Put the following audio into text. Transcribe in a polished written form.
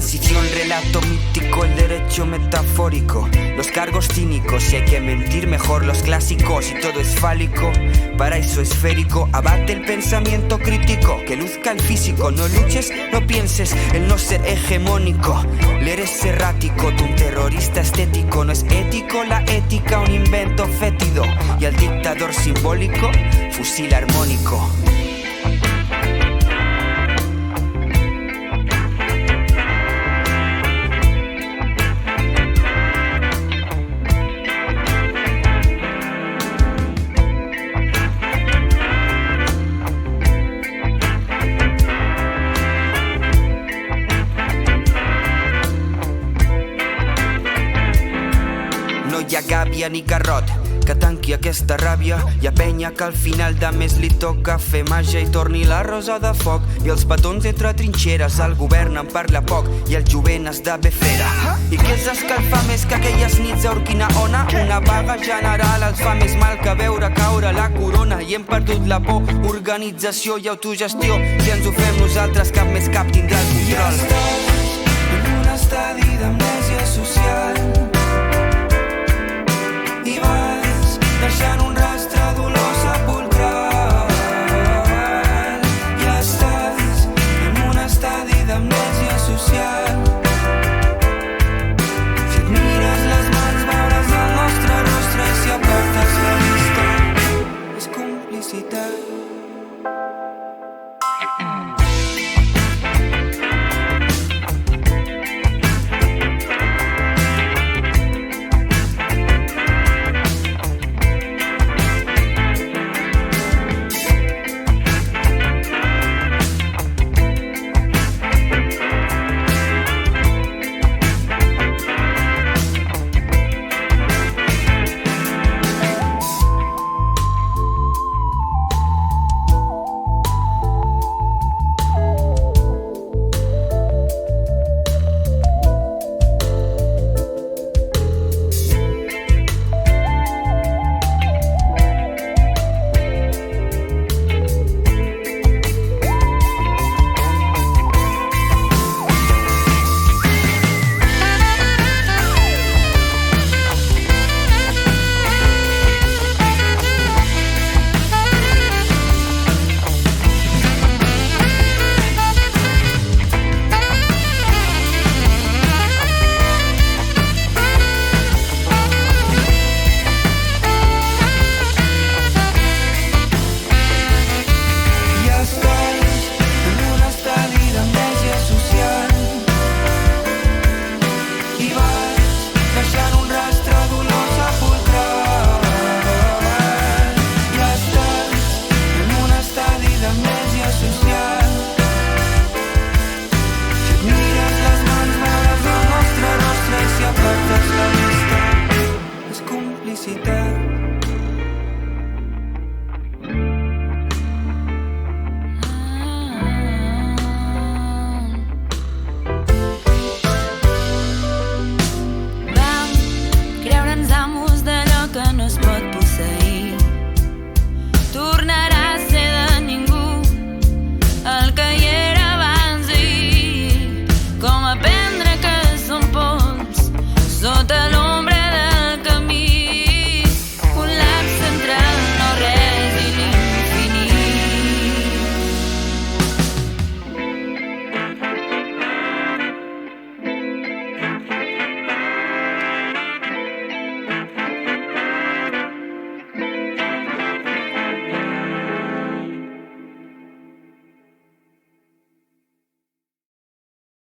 transición, relato mítico, el derecho metafórico, los cargos cínicos, si hay que mentir mejor los clásicos, y todo es fálico, paraíso esférico, abate el pensamiento crítico, que luzca el físico, no luches, no pienses, el no ser hegemónico, leer es errático, tú un terrorista estético, no es ético la ética, un invento fétido, y al dictador simbólico, fusil armónico. Hi ha gàbia ni garrot que tanqui aquesta ràbia. Hi ha penya que al final de mes li toca fer màgia i torni la rosa de foc. I els petons entre trinxeres, el govern en parla poc i el jovent esdevé fera. I què els escalfa més que aquelles nits a Urquinaona? Una vaga general els fa més mal que veure caure la corona. I hem perdut la por, organització i autogestió. Si ens ho fem nosaltres, cap més cap tindrà el control. Ja estàs en un estadi d'amnèsia social i vas deixant un rastre d'olor sepulcral. Ja estàs en un estadi d'amnèsia social. Si et mires les mans veuràs el nostre rostre i si apartes la vista és complicitat. Sota l'ombra